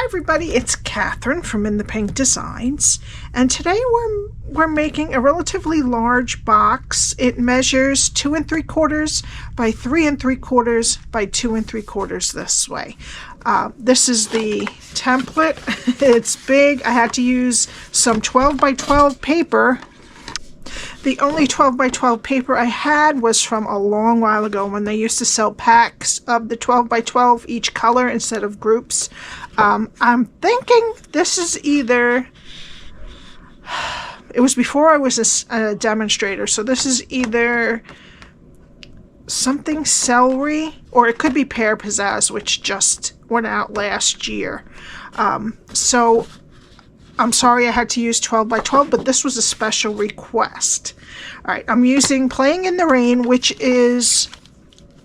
everybody, it's Cathryn from In the Pink Designs, and today we're making a relatively large box. It measures 2 3/4 by 3 3/4 by 2 3/4 this way. This is the template. It's big. I had to use some 12 by 12 paper. The only 12 by 12 paper I had was from a long while ago when they used to sell packs of the 12 by 12 each color instead of groups. I'm thinking this is either, it was before I was a demonstrator, so this is either something celery or it could be pear pizzazz, which just went out last year. So I'm sorry I had to use 12 by 12, but this was a special request. All right, I'm using Playing in the Rain, which is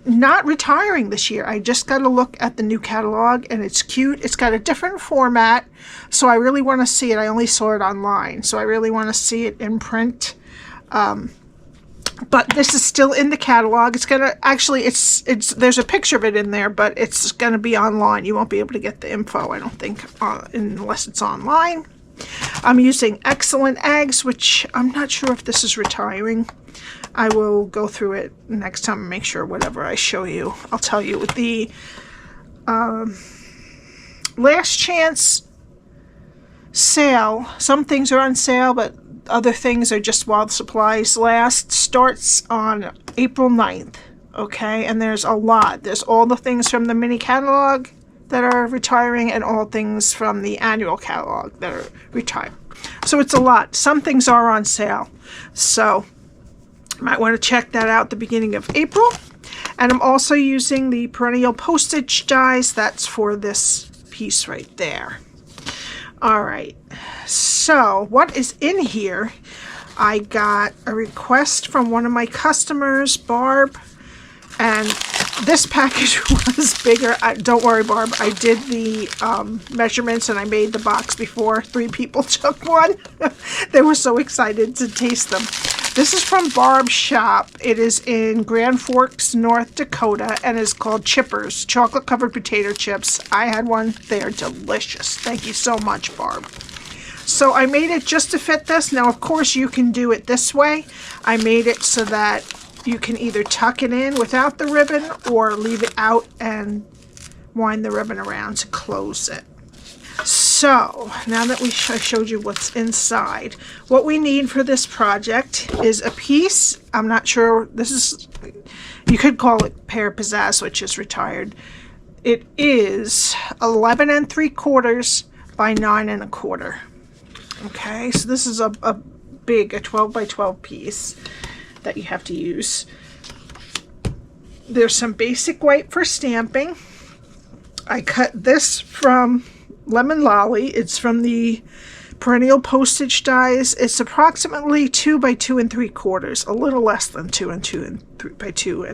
not retiring this year. I just got to look at the new catalog, and it's cute. It's got a different format, so I really want to see it. I only saw it online, so I really want to see it in print. But this is still in the catalog. It's gonna actually, there's a picture of it in there, but it's gonna be online. You won't be able to get the info, I don't think, unless it's online. I'm using Excellent Eggs, which I'm not sure if this is retiring. I will go through it next time and make sure whatever I show you, I'll tell you. The Last Chance sale, some things are on sale, but other things are just while the supplies last, starts on April 9th, okay? And there's a lot. There's all the things from the mini catalog that are retiring and all things from the annual catalog that are retired. So it's a lot. Some things are on sale. So you might want to check that out at the beginning of April. And I'm also using the Perennial Postage dies. That's for this piece right there. All right. So what is in here? I got a request from one of my customers, Barb, and this package was bigger. Don't worry, Barb. I did the measurements and I made the box before 3 people took one. They were so excited to taste them. This is from Barb's shop. It is in Grand Forks, North Dakota, and is called Chippers, chocolate-covered potato chips. I had one. They are delicious. Thank you so much, Barb. So I made it just to fit this. Now, of course, you can do it this way. I made it so that you can either tuck it in without the ribbon or leave it out and wind the ribbon around to close it. So now that I showed you what's inside, what we need for this project is a piece. I'm not sure, this is, you could call it pear pizzazz, which is retired. It is 11 3/4 by 9 1/4. Okay, so this is a 12 by 12 piece that you have to use. There's some basic white for stamping. I cut this from Lemon Lolly. It's from the Perennial Postage dies. It's approximately 2 by 2 3/4, a little less than 2 by 2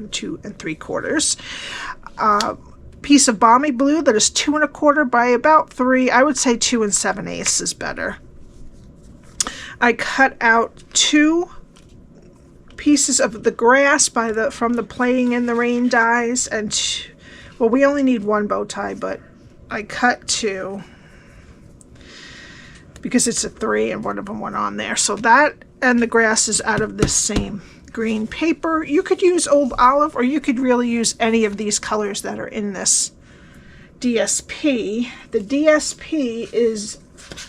3/4. Piece of Balmy Blue that is 2 1/4 by about 3. I would say 2 7/8 is better. I cut out 2 pieces of the grass from the Playing in the Rain dies, and well, we only need 1 bow tie, but I cut 2 because it's a 3 and one of them went on there. So that and the grass is out of this same green paper. You could use Old Olive, or you could really use any of these colors that are in this DSP. The DSP is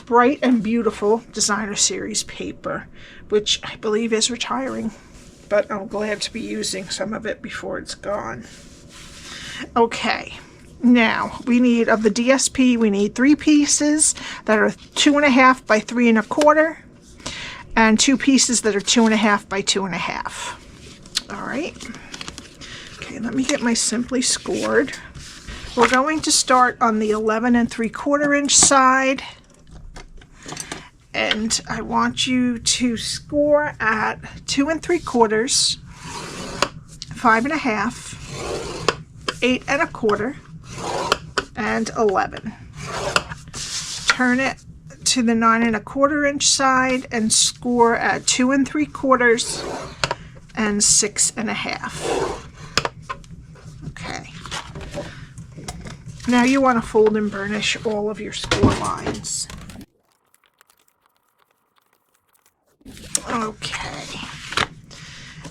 Bright and Beautiful Designer Series paper, which I believe is retiring, but I'm glad to be using some of it before it's gone. Okay, now we need, of the DSP, we need 3 pieces that are 2 1/2 by 3 1/4 and 2 pieces that are 2 1/2 by 2 1/2. All right. Okay, let me get my Simply scored. We're going to start on the 11 3/4 inch side. And I want you to score at 2 3/4, 5 1/2, 8 1/4, and 11. Turn it to the 9 1/4 inch side and score at 2 3/4 and 6 1/2. Okay. Now you want to fold and burnish all of your score lines. Okay.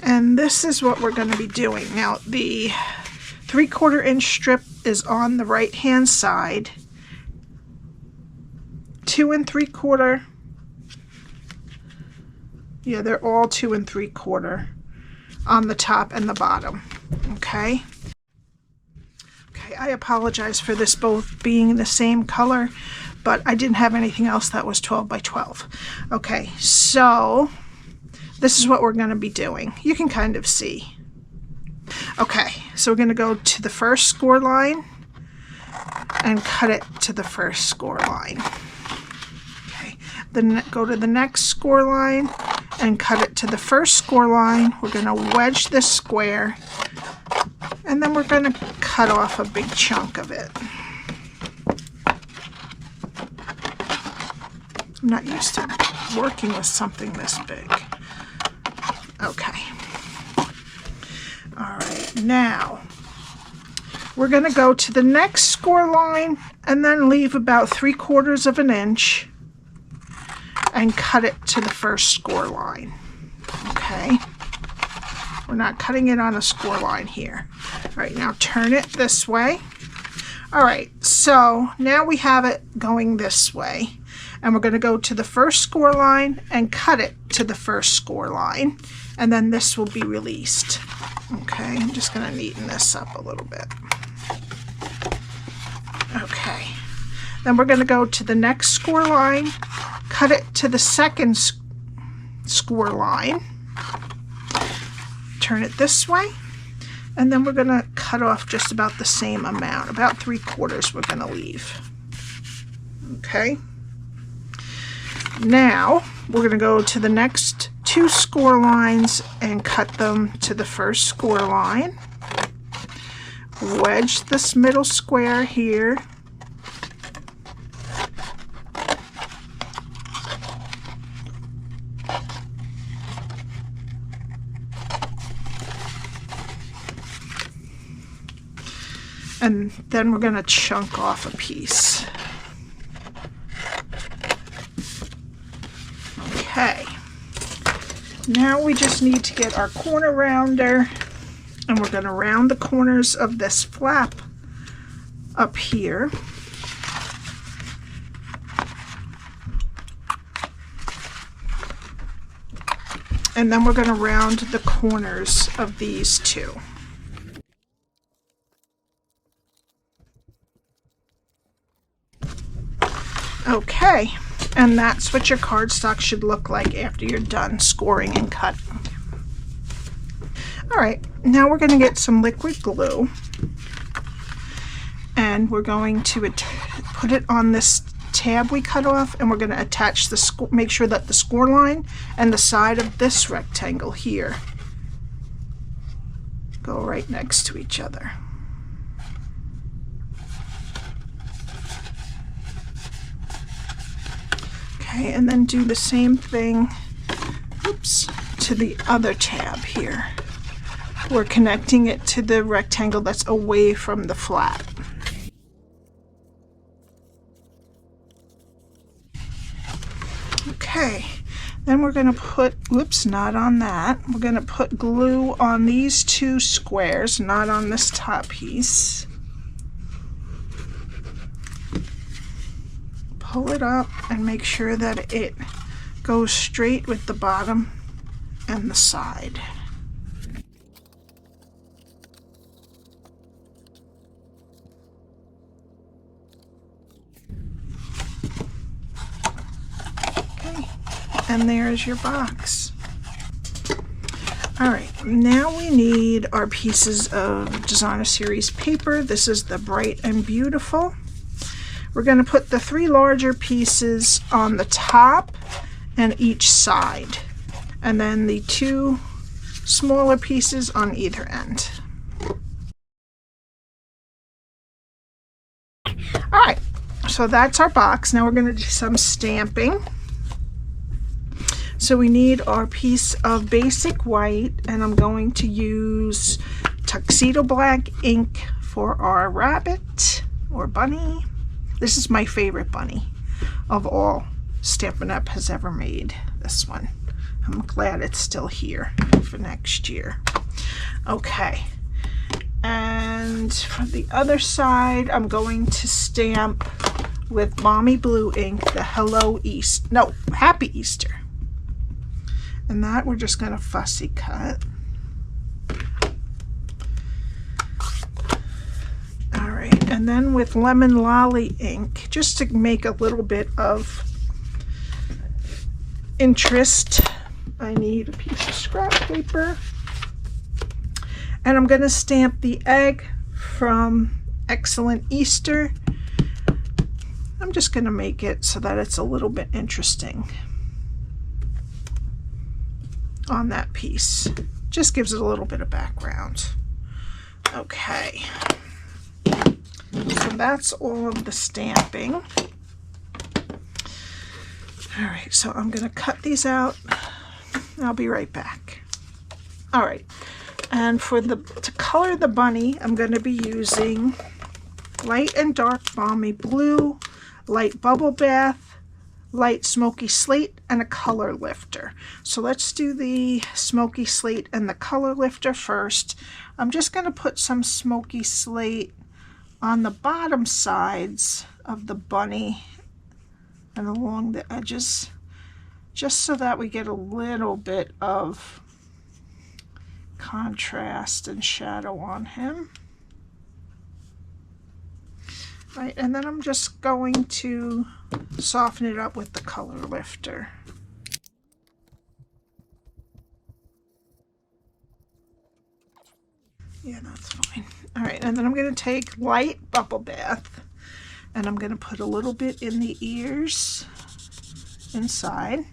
And this is what we're going to be doing. Now the 3/4 inch strip is on the right hand side. 2 3/4. Yeah, they're all 2 3/4 on the top and the bottom. Okay. Okay, I apologize for this both being the same color, but I didn't have anything else that was 12 by 12. Okay, so this is what we're going to be doing. You can kind of see. Okay, so we're going to go to the first score line and cut it to the first score line. Okay, then go to the next score line and cut it to the first score line. We're going to wedge this square, and then we're going to cut off a big chunk of it. I'm not used to working with something this big. Okay. All right, now we're going to go to the next score line and then leave about 3/4 of an inch and cut it to the first score line. Okay. We're not cutting it on a score line here. All right, now turn it this way. All right, so now we have it going this way. And we're going to go to the first score line and cut it to the first score line. And then this will be released. Okay, I'm just going to neaten this up a little bit. Okay, then we're going to go to the next score line, cut it to the second score line, turn it this way, and then we're going to cut off just about the same amount, about 3/4 we're going to leave. Okay. Now we're going to go to the next 2 score lines and cut them to the first score line. Wedge this middle square here. And then we're going to chunk off a piece. Okay, now we just need to get our corner rounder, and we're going to round the corners of this flap up here. And then we're going to round the corners of these two. Okay. And that's what your cardstock should look like after you're done scoring and cutting. All right, now we're going to get some liquid glue, and we're going to put it on this tab we cut off, and we're going to attach the make sure that the score line and the side of this rectangle here go right next to each other. Okay, and then do the same thing, oops, to the other tab here. We're connecting it to the rectangle that's away from the flap. Okay, then we're going to put, whoops, not on that. We're going to put glue on these 2 squares, not on this top piece. Pull it up and make sure that it goes straight with the bottom and the side. Okay, and there's your box. All right, now we need our pieces of Designer Series paper. This is the Bright and Beautiful. We're going to put the 3 larger pieces on the top and each side, and then the 2 smaller pieces on either end. All right, so that's our box. Now we're going to do some stamping. So we need our piece of basic white, and I'm going to use Tuxedo Black ink for our rabbit. or bunny. This is my favorite bunny of all Stampin' Up! Has ever made, this one. I'm glad it's still here for next year. Okay, and from the other side, I'm going to stamp with Balmy Blue Ink the Happy Easter. And that we're just going to fussy cut. All right, and then with Lemon Lolly ink, just to make a little bit of interest, I need a piece of scrap paper. And I'm going to stamp the egg from Excellent Easter. I'm just going to make it so that it's a little bit interesting on that piece. Just gives it a little bit of background. Okay. So that's all of the stamping. All right, so I'm going to cut these out. I'll be right back. All right, and to color the bunny, I'm going to be using light and dark Balmy Blue, light Bubble Bath, light Smoky Slate, and a color lifter. So let's do the Smoky Slate and the color lifter first. I'm just going to put some Smoky Slate on the bottom sides of the bunny and along the edges, just so that we get a little bit of contrast and shadow on him. Right, and then I'm just going to soften it up with the color lifter. Yeah, that's fine. All right, and then I'm going to take light Bubble Bath, and I'm going to put a little bit in the ears, inside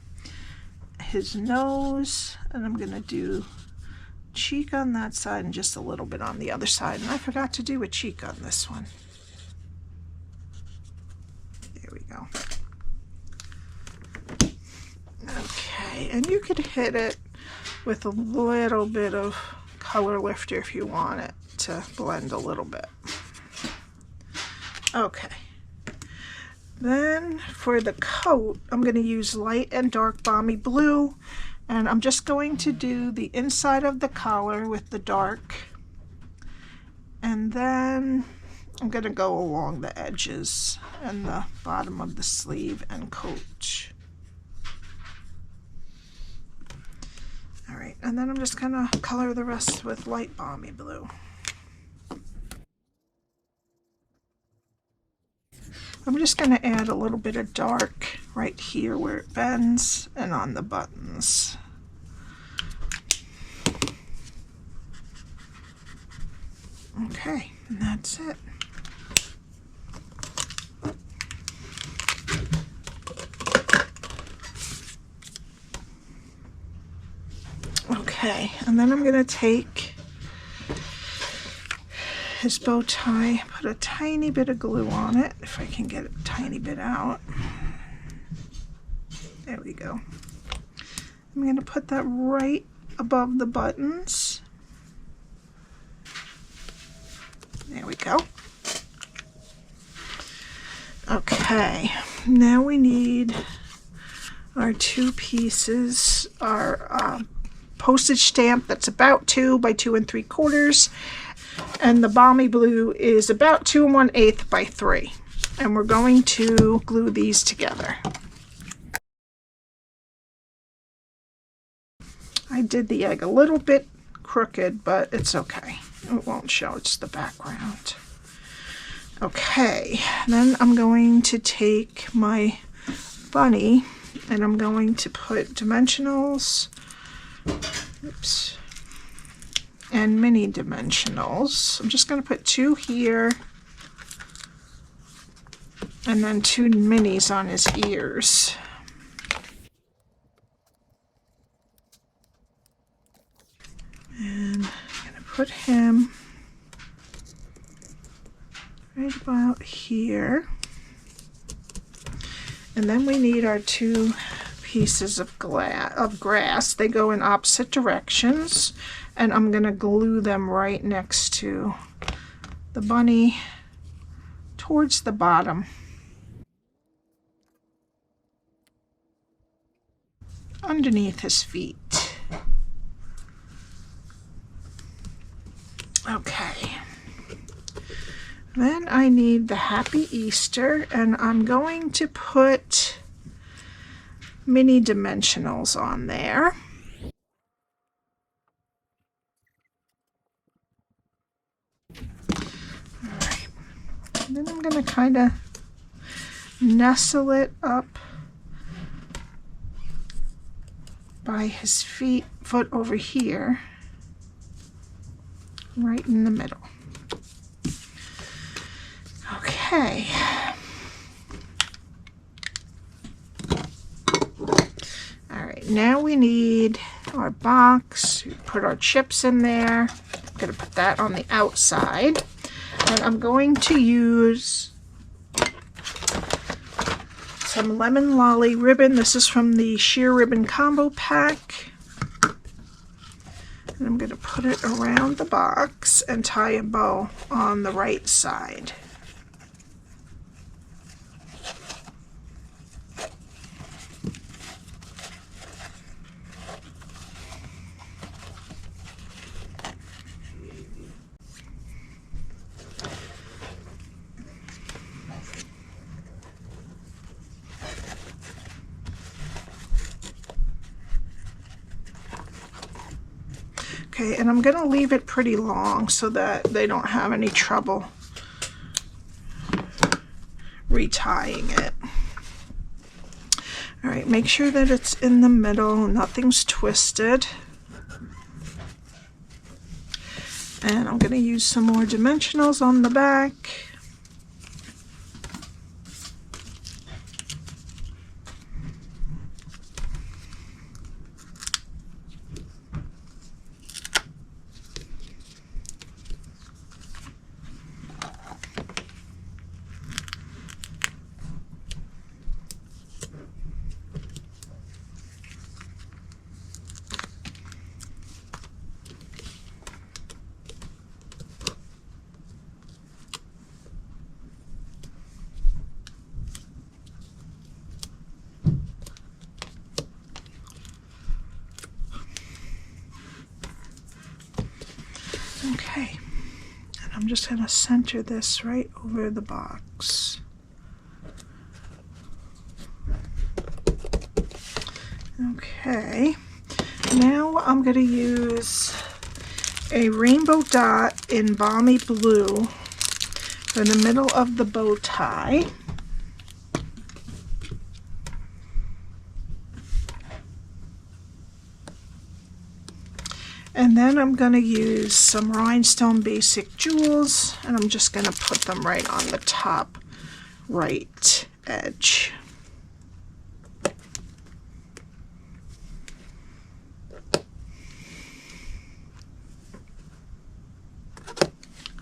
his nose, and I'm going to do cheek on that side and just a little bit on the other side. And I forgot to do a cheek on this one. There we go. Okay, and you could hit it with a little bit of color lifter if you want it to blend a little bit. Okay. Then for the coat, I'm going to use light and dark Balmy Blue, and I'm just going to do the inside of the collar with the dark, and then I'm going to go along the edges and the bottom of the sleeve and coat. All right, and then I'm just going to color the rest with light Balmy Blue. I'm just going to add a little bit of dark right here where it bends and on the buttons. Okay, and that's it. Okay, and then I'm going to take his bow tie, put a tiny bit of glue on it, if I can get a tiny bit out. There we go. I'm going to put that right above the buttons. There we go. Okay, now we need our two pieces, our postage stamp that's about 2 by 2 3/4, and the Balmy Blue is about 2 1/8 by 3, and we're going to glue these together. I did the egg a little bit crooked, but it's okay. It won't show, it's the background. Okay, then I'm going to take my bunny and I'm going to put dimensionals, oops, and mini dimensionals. I'm just going to put 2 here and then 2 minis on his ears. And I'm going to put him right about here. And then we need our 2 pieces of grass. They go in opposite directions, and I'm going to glue them right next to the bunny towards the bottom. Underneath his feet. Okay. Then I need the Happy Easter, and I'm going to put mini dimensionals on there. Alright. Then I'm going to kind of nestle it up by his foot over here, right in the middle. Okay. All right, now we need our box. We put our chips in there. I'm going to put that on the outside. And I'm going to use some Lemon Lolly ribbon. This is from the Sheer Ribbon Combo Pack. And I'm going to put it around the box and tie a bow on the right side. Okay, and I'm going to leave it pretty long so that they don't have any trouble retying it. All right, make sure that it's in the middle, nothing's twisted. And I'm going to use some more dimensionals on the back. Okay, and I'm just going to center this right over the box. Okay, now I'm going to use a rainbow dot in Balmy Blue for the middle of the bow tie. And then I'm going to use some Rhinestone Basic Jewels, and I'm just going to put them right on the top right edge.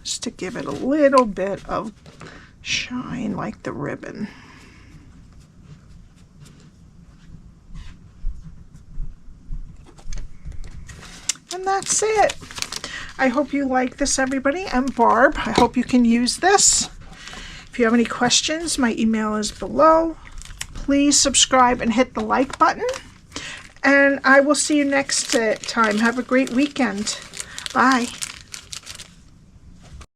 Just to give it a little bit of shine like the ribbon. And that's it. I hope you like this, everybody. I'm Barb. I hope you can use this. If you have any questions, my email is below. Please subscribe and hit the like button. And I will see you next time. Have a great weekend. Bye.